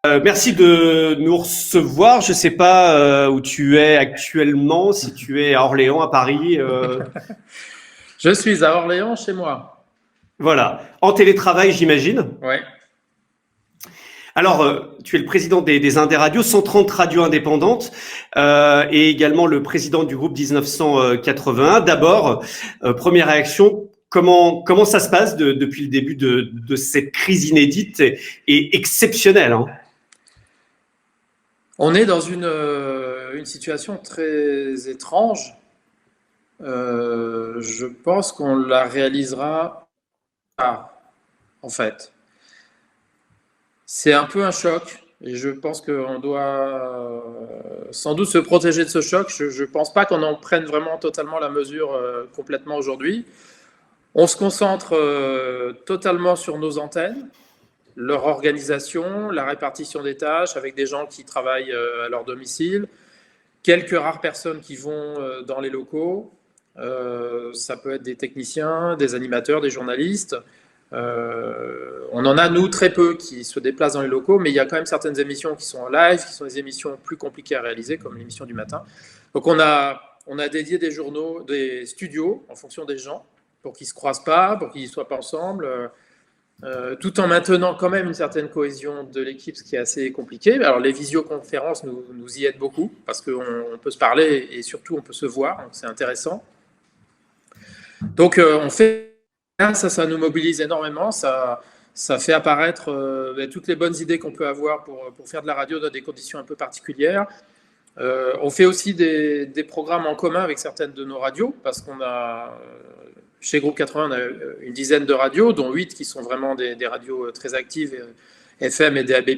Merci de nous recevoir. Je ne sais pas où tu es actuellement, si tu es à Orléans, à Paris. Je suis à Orléans, chez moi. Voilà, en télétravail, j'imagine. Ouais. Alors, tu es le président des Indes radios, 130 radios indépendantes, et également le président du groupe 1981. D'abord, première réaction, comment ça se passe depuis le début de cette crise inédite et exceptionnelle, hein? On est dans une situation très étrange. Je pense qu'on la réalisera pas, en fait. C'est un peu un choc, et je pense qu'on doit sans doute se protéger de ce choc. Je ne pense pas qu'on en prenne vraiment totalement la mesure complètement aujourd'hui. On se concentre totalement sur nos antennes, leur organisation, la répartition des tâches avec des gens qui travaillent à leur domicile, quelques rares personnes qui vont dans les locaux. Ça peut être des techniciens, des animateurs, des journalistes. On en a, nous, très peu qui se déplacent dans les locaux, mais il y a quand même certaines émissions qui sont en live, qui sont des émissions plus compliquées à réaliser, comme l'émission du matin. Donc on a dédié des journaux, des studios, en fonction des gens, pour qu'ils ne se croisent pas, pour qu'ils ne soient pas ensemble. Tout en maintenant quand même une certaine cohésion de l'équipe, ce qui est assez compliqué. Alors les visioconférences nous y aident beaucoup, parce qu'on peut se parler et surtout on peut se voir, donc c'est intéressant. Donc on fait ça nous mobilise énormément, ça fait apparaître toutes les bonnes idées qu'on peut avoir pour faire de la radio dans des conditions un peu particulières. On fait aussi des programmes en commun avec certaines de nos radios, parce qu'on a, chez Groupe 80, on a une dizaine de radios, dont 8 qui sont vraiment des radios très actives, FM et DAB+.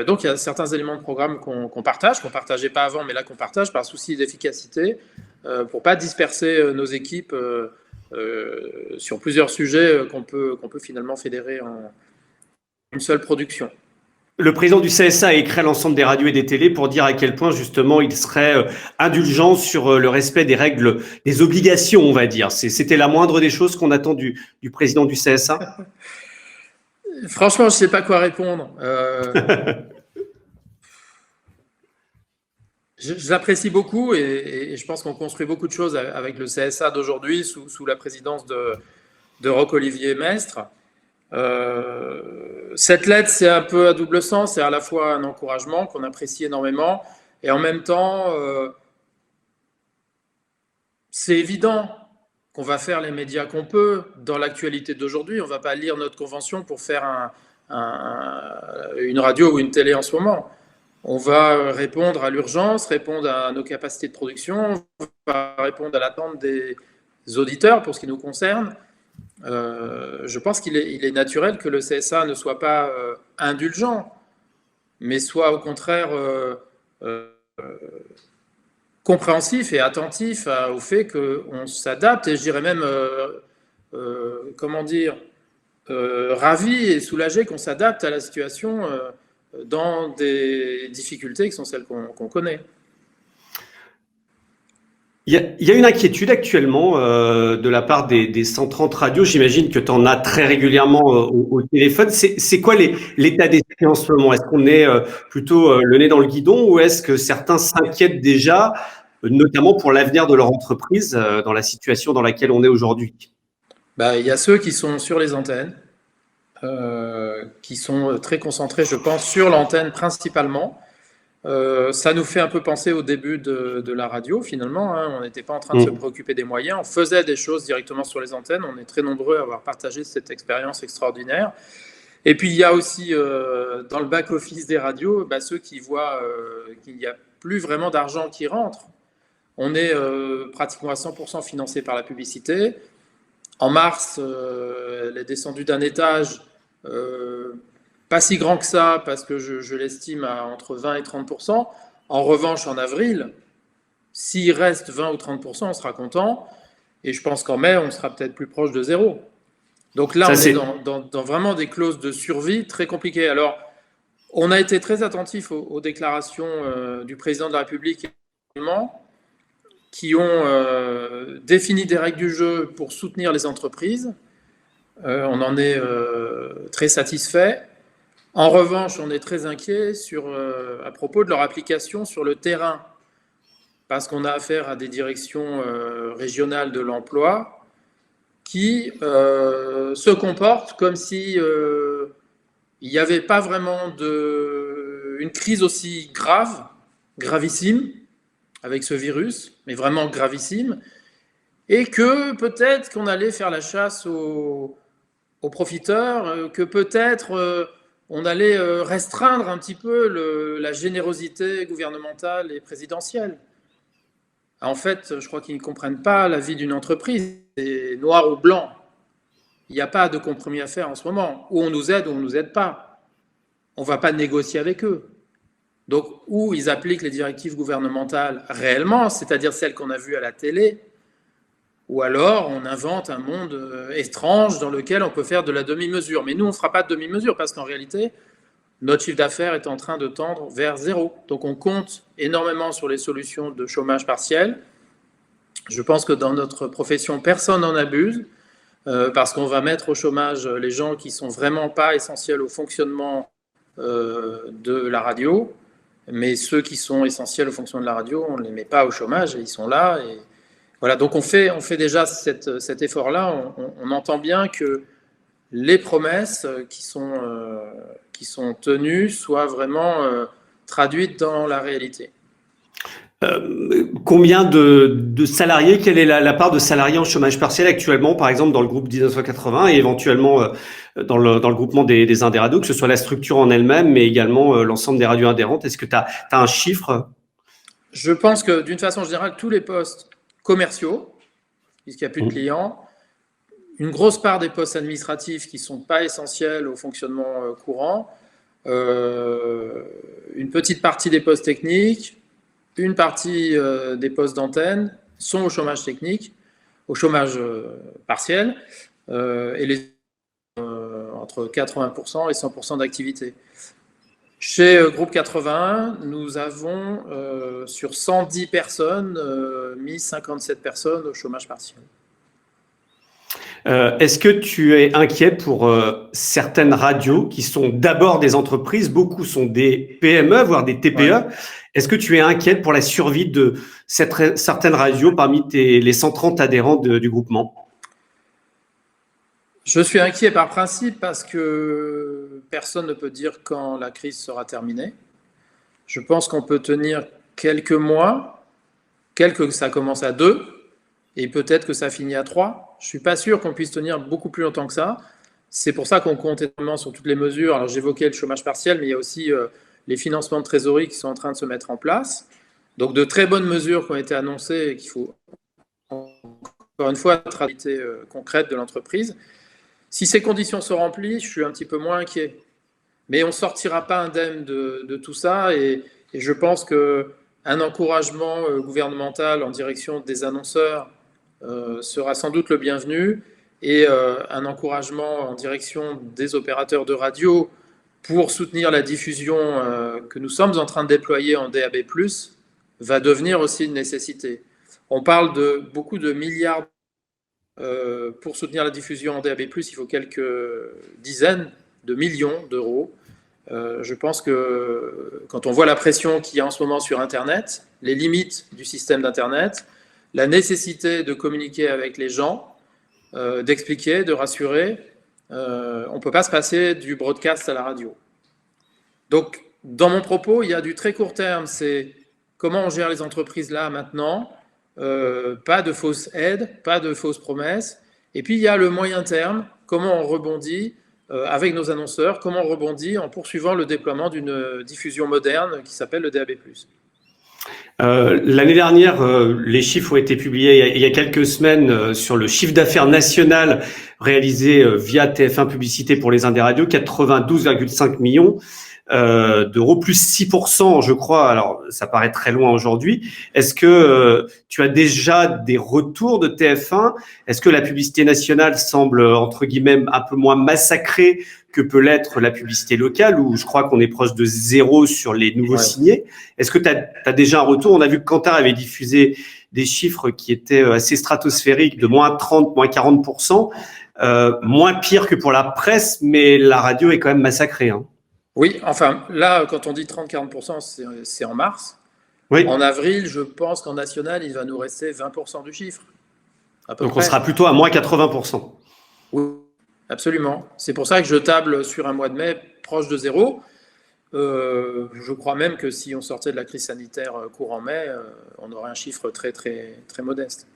Donc il y a certains éléments de programme qu'on partage, qu'on ne partageait pas avant, mais là qu'on partage par souci d'efficacité, pour ne pas disperser nos équipes sur plusieurs sujets qu'on peut finalement fédérer en une seule production. Le président du CSA a écrit à l'ensemble des radios et des télés pour dire à quel point justement il serait indulgent sur le respect des règles, des obligations, on va dire. C'était la moindre des choses qu'on attend du président du CSA. Franchement, je ne sais pas quoi répondre. Je l'apprécie beaucoup et je pense qu'on construit beaucoup de choses avec le CSA d'aujourd'hui sous la présidence de Roch-Olivier Mestre. Cette lettre, c'est un peu à double sens, c'est à la fois un encouragement qu'on apprécie énormément et en même temps, c'est évident qu'on va faire les médias qu'on peut dans l'actualité d'aujourd'hui. On ne va pas lire notre convention pour faire une radio ou une télé en ce moment. On va répondre à l'urgence, répondre à nos capacités de production, on va répondre à l'attente des auditeurs pour ce qui nous concerne. Je pense qu'il est naturel que le CSA ne soit pas indulgent, mais soit au contraire compréhensif et attentif au fait qu'on s'adapte, et je dirais même, ravi et soulagé qu'on s'adapte à la situation dans des difficultés qui sont celles qu'on connaît. Il y a une inquiétude actuellement de la part des 130 radios. J'imagine que tu en as très régulièrement au téléphone. C'est quoi l'état d'esprit en ce moment? Est-ce qu'on est plutôt le nez dans le guidon, ou est-ce que certains s'inquiètent déjà, notamment pour l'avenir de leur entreprise dans la situation dans laquelle on est aujourd'hui? Il y a ceux qui sont sur les antennes, qui sont très concentrés, je pense, sur l'antenne principalement. Ça nous fait un peu penser au début de la radio, finalement. Hein. On n'était pas en train de se préoccuper des moyens. On faisait des choses directement sur les antennes. On est très nombreux à avoir partagé cette expérience extraordinaire. Et puis, il y a aussi, dans le back-office des radios, ceux qui voient qu'il n'y a plus vraiment d'argent qui rentre. On est pratiquement à 100% financé par la publicité. En mars, elle est descendue d'un étage pas si grand que ça, parce que je l'estime à entre 20 et 30%. En revanche, en avril, s'il reste 20 ou 30%, on sera content. Et je pense qu'en mai, on sera peut-être plus proche de zéro. Donc là, on est dans vraiment des clauses de survie très compliquées. Alors, on a été très attentif aux déclarations du président de la République également, qui ont défini des règles du jeu pour soutenir les entreprises. On en est très satisfait. En revanche, on est très inquiet à propos de leur application sur le terrain, parce qu'on a affaire à des directions régionales de l'emploi qui se comportent comme si il n'y avait pas vraiment une crise aussi gravissime, avec ce virus, mais vraiment gravissime, et que peut-être qu'on allait faire la chasse aux profiteurs, que peut-être on allait restreindre un petit peu la générosité gouvernementale et présidentielle. En fait, je crois qu'ils ne comprennent pas la vie d'une entreprise. C'est noir ou blanc. Il n'y a pas de compromis à faire en ce moment. Ou on nous aide ou on ne nous aide pas. On ne va pas négocier avec eux. Donc, ou ils appliquent les directives gouvernementales réellement, c'est-à-dire celles qu'on a vues à la télé, ou alors on invente un monde étrange dans lequel on peut faire de la demi-mesure. Mais nous, on ne fera pas de demi-mesure parce qu'en réalité, notre chiffre d'affaires est en train de tendre vers zéro. Donc on compte énormément sur les solutions de chômage partiel. Je pense que dans notre profession, personne n'en abuse parce qu'on va mettre au chômage les gens qui ne sont vraiment pas essentiels au fonctionnement de la radio. Mais ceux qui sont essentiels au fonctionnement de la radio, on ne les met pas au chômage et ils sont là. Et voilà, donc on fait déjà cet effort-là. On entend bien que les promesses qui sont tenues soient vraiment traduites dans la réalité. Combien de salariés, quelle est la part de salariés en chômage partiel actuellement, par exemple dans le groupe 1980 et éventuellement dans le groupement des Indes radios, que ce soit la structure en elle-même, mais également l'ensemble des radios adhérentes? Est-ce que tu as un chiffre? Je pense que d'une façon générale, tous les postes commerciaux, puisqu'il n'y a plus de clients, une grosse part des postes administratifs qui ne sont pas essentiels au fonctionnement courant, une petite partie des postes techniques, une partie des postes d'antenne sont au chômage technique, au chômage partiel, et les entre 80% et 100% d'activité. Chez Groupe 81, nous avons sur 110 personnes mis 57 personnes au chômage partiel. Est-ce que tu es inquiet pour certaines radios qui sont d'abord des entreprises, beaucoup sont des PME, voire des TPE? Ouais. Est-ce que tu es inquiet pour la survie de certaines radios parmi les 130 adhérents du groupement? Je suis inquiet par principe parce que personne ne peut dire quand la crise sera terminée. Je pense qu'on peut tenir quelques mois, ça commence à 2, et peut-être que ça finit à 3. Je ne suis pas sûr qu'on puisse tenir beaucoup plus longtemps que ça. C'est pour ça qu'on compte énormément sur toutes les mesures. Alors j'évoquais le chômage partiel, mais il y a aussi les financements de trésorerie qui sont en train de se mettre en place. Donc de très bonnes mesures qui ont été annoncées et qu'il faut, encore une fois, la réalité concrète de l'entreprise. Si ces conditions sont remplies, je suis un petit peu moins inquiet. Mais on ne sortira pas indemne de tout ça. Et je pense qu'un encouragement gouvernemental en direction des annonceurs sera sans doute le bienvenu, et un encouragement en direction des opérateurs de radio pour soutenir la diffusion que nous sommes en train de déployer en DAB+, va devenir aussi une nécessité. On parle de beaucoup de milliards pour soutenir la diffusion en DAB+, il faut quelques dizaines de millions d'euros. Je pense que quand on voit la pression qu'il y a en ce moment sur Internet, les limites du système d'Internet, la nécessité de communiquer avec les gens, d'expliquer, de rassurer, on ne peut pas se passer du broadcast à la radio. Donc, dans mon propos, il y a du très court terme, c'est comment on gère les entreprises là, maintenant, pas de fausses aides, pas de fausses promesses. Et puis, il y a le moyen terme, comment on rebondit avec nos annonceurs, comment on rebondit en poursuivant le déploiement d'une diffusion moderne qui s'appelle le DAB+. L'année dernière, les chiffres ont été publiés il y a quelques semaines sur le chiffre d'affaires national réalisé via TF1 Publicité pour les Indes radios, 92,5 millions d'euros, plus 6%, je crois. Alors, ça paraît très loin aujourd'hui. Est-ce que tu as déjà des retours de TF1? Est-ce que la publicité nationale semble, entre guillemets, un peu moins massacrée que peut l'être la publicité locale, où je crois qu'on est proche de 0 sur les nouveaux signés? Est-ce que tu as déjà un retour? On a vu que Kantar avait diffusé des chiffres qui étaient assez stratosphériques, de moins 30, moins 40%, moins pire que pour la presse, mais la radio est quand même massacrée, hein. Oui, enfin, là, quand on dit 30-40%, c'est en mars. Oui. En avril, je pense qu'en national, il va nous rester 20% du chiffre, à peu Donc on près. sera plutôt à moins 80%. Oui, absolument. C'est pour ça que je table sur un mois de mai proche de zéro. Je crois même que si on sortait de la crise sanitaire courant mai, on aurait un chiffre très, très, très modeste.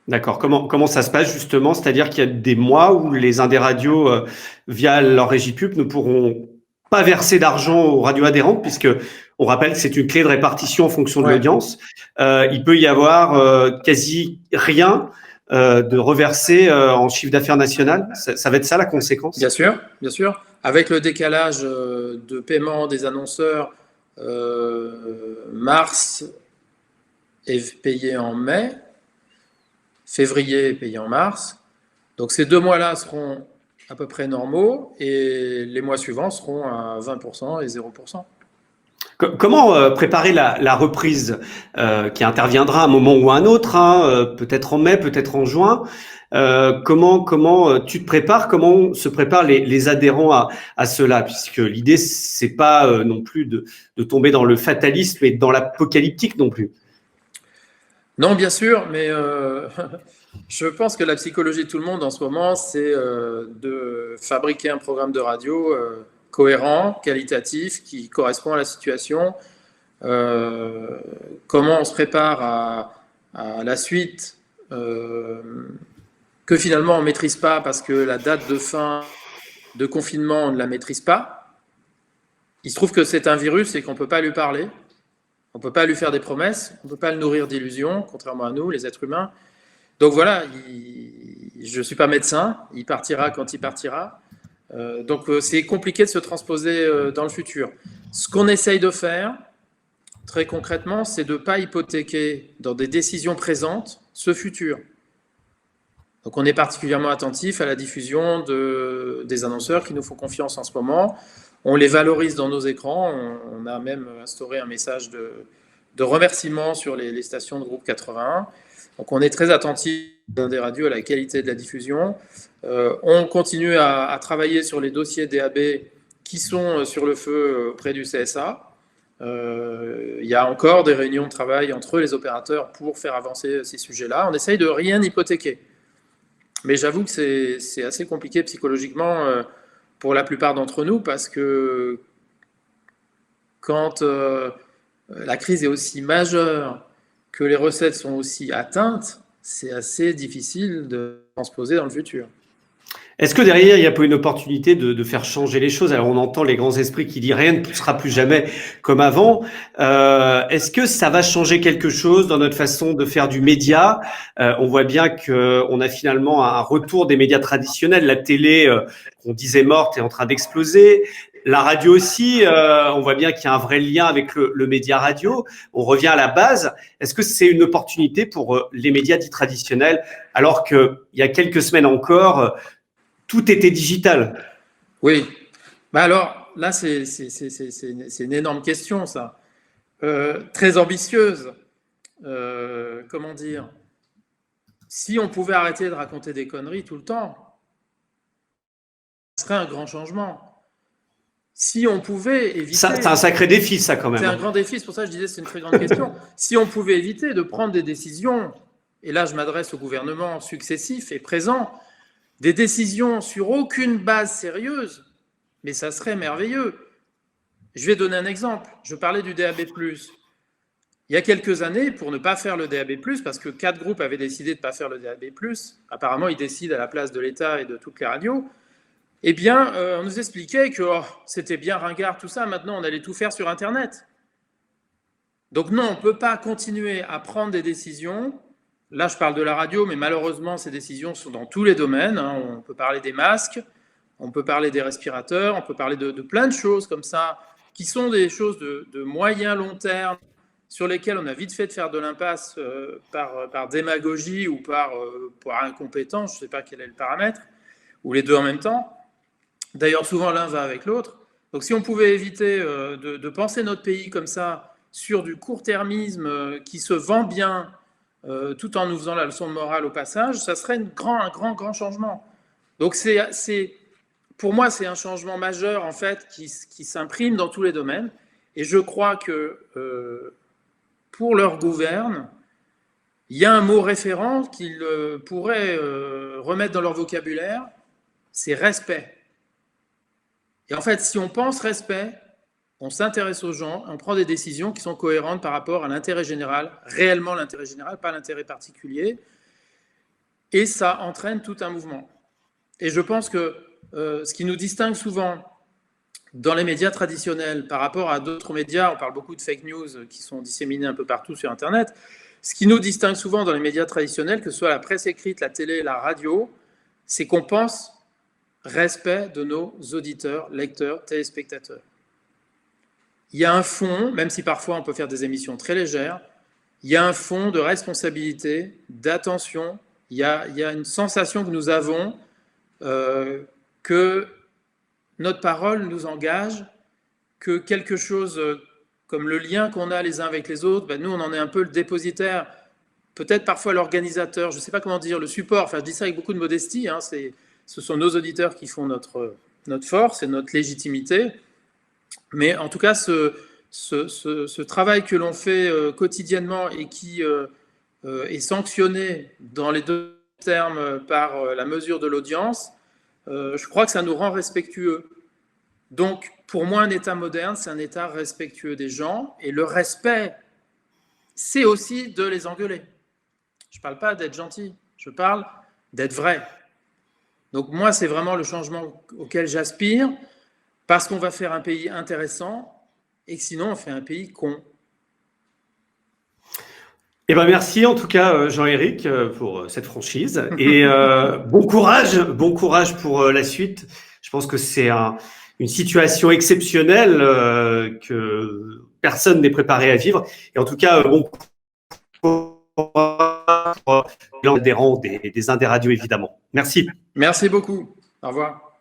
D'accord. Comment ça se passe justement? C'est-à-dire qu'il y a des mois où les indés radios, via leur régie pub, ne pourront pas verser d'argent aux radios adhérentes, puisque on rappelle que c'est une clé de répartition en fonction de Ouais. l'audience. Il peut y avoir quasi rien de reversé en chiffre d'affaires national. Ça va être ça la conséquence? Bien sûr, bien sûr. Avec le décalage de paiement des annonceurs, mars est payé en mai, février est payé en mars. Donc ces 2 mois-là seront à peu près normaux et les mois suivants seront à 20% et 0%. Comment préparer la reprise qui interviendra à un moment ou à un autre, hein, peut-être en mai, peut-être en juin? Comment tu te prépares? Comment se préparent les adhérents à cela? Puisque l'idée, c'est pas non plus de tomber dans le fatalisme et dans l'apocalyptique non plus. Non, bien sûr, mais je pense que la psychologie de tout le monde en ce moment, c'est de fabriquer un programme de radio cohérent, qualitatif, qui correspond à la situation. Comment on se prépare à la suite que finalement on ne maîtrise pas parce que la date de fin de confinement, on ne la maîtrise pas. Il se trouve que c'est un virus et qu'on ne peut pas lui parler. On ne peut pas lui faire des promesses, on ne peut pas le nourrir d'illusions, contrairement à nous, les êtres humains. Donc voilà, je ne suis pas médecin, il partira quand il partira. Donc c'est compliqué de se transposer dans le futur. Ce qu'on essaye de faire, très concrètement, c'est de ne pas hypothéquer dans des décisions présentes ce futur. Donc on est particulièrement attentif à la diffusion des annonceurs qui nous font confiance en ce moment. On les valorise dans nos écrans. On a même instauré un message de remerciement sur les stations de groupe 81. Donc on est très attentif dans des radios à la qualité de la diffusion. On continue à travailler sur les dossiers DAB qui sont sur le feu auprès du CSA. Il y a encore des réunions de travail entre les opérateurs pour faire avancer ces sujets-là. On essaye de rien hypothéquer. Mais j'avoue que c'est assez compliqué psychologiquement pour la plupart d'entre nous parce que quand la crise est aussi majeure, que les recettes sont aussi atteintes, c'est assez difficile de transposer dans le futur. Est-ce que derrière, il n'y a pas une opportunité de faire changer les choses? Alors, on entend les grands esprits qui disent rien ne sera plus jamais comme avant. Est-ce que ça va changer quelque chose dans notre façon de faire du média? On voit bien qu'on a finalement un retour des médias traditionnels. La télé, qu'on disait morte, est en train d'exploser. La radio aussi, on voit bien qu'il y a un vrai lien avec le média radio. On revient à la base. Est-ce que c'est une opportunité pour les médias dits traditionnels, alors qu'il y a quelques semaines encore, tout était digital? Oui. Bah alors, là, c'est une énorme question, ça. Très ambitieuse. Comment dire? Si on pouvait arrêter de raconter des conneries tout le temps, ce serait un grand changement. Si on pouvait éviter... C'est un sacré défi, ça, quand même. C'est un grand défi, c'est pour ça que je disais que c'est une très grande question. Si on pouvait éviter de prendre des décisions, et là je m'adresse au gouvernement successif et présent, des décisions sur aucune base sérieuse, mais ça serait merveilleux. Je vais donner un exemple. Je parlais du DAB+. Il y a quelques années, pour ne pas faire le DAB+, parce que 4 groupes avaient décidé de ne pas faire le DAB+, apparemment ils décident à la place de l'État et de toutes les radios, eh bien, on nous expliquait que c'était bien ringard tout ça, maintenant on allait tout faire sur Internet. Donc non, on ne peut pas continuer à prendre des décisions. Là, je parle de la radio, mais malheureusement, ces décisions sont dans tous les domaines. On peut parler des masques, on peut parler des respirateurs, on peut parler de plein de choses comme ça, qui sont des choses de moyen long terme, sur lesquelles on a vite fait de faire de l'impasse par démagogie ou par incompétence, je ne sais pas quel est le paramètre, ou les deux en même temps. D'ailleurs, souvent, l'un va avec l'autre. Donc, si on pouvait éviter de penser notre pays comme ça, sur du court-termisme qui se vend bien, tout en nous faisant la leçon de morale au passage, ça serait un grand changement. Donc, c'est pour moi, c'est un changement majeur en fait qui s'imprime dans tous les domaines. Et je crois que pour leur gouverne, il y a un mot référent qu'ils pourraient remettre dans leur vocabulaire, c'est respect. Et en fait, si on pense respect, on s'intéresse aux gens, on prend des décisions qui sont cohérentes par rapport à l'intérêt général, réellement l'intérêt général, pas l'intérêt particulier, et ça entraîne tout un mouvement. Et je pense que ce qui nous distingue souvent dans les médias traditionnels par rapport à d'autres médias, on parle beaucoup de fake news qui sont disséminés un peu partout sur Internet, ce qui nous distingue souvent dans les médias traditionnels, que ce soit la presse écrite, la télé, la radio, c'est qu'on pense respect de nos auditeurs, lecteurs, téléspectateurs. Il y a un fond, même si parfois on peut faire des émissions très légères, il y a un fond de responsabilité, d'attention, il y a une sensation que nous avons que notre parole nous engage, que quelque chose comme le lien qu'on a les uns avec les autres, ben nous on en est un peu le dépositaire, peut-être parfois l'organisateur, je ne sais pas comment dire, le support, enfin je dis ça avec beaucoup de modestie, hein, ce sont nos auditeurs qui font notre force et notre légitimité, mais en tout cas ce travail que l'on fait quotidiennement et qui est sanctionné dans les deux termes par la mesure de l'audience, je crois que ça nous rend respectueux. Donc, pour moi, un État moderne, c'est un État respectueux des gens. Et le respect, c'est aussi de les engueuler. Je ne parle pas d'être gentil, je parle d'être vrai. Donc, moi, c'est vraiment le changement auquel j'aspire, parce qu'on va faire un pays intéressant, et que sinon, on fait un pays con. Eh ben merci en tout cas Jean-Éric pour cette franchise et bon courage pour la suite. Je pense que c'est une situation exceptionnelle que personne n'est préparé à vivre et en tout cas bon courage pour l'adhérent des Indes Radio évidemment. Merci. Merci beaucoup. Au revoir.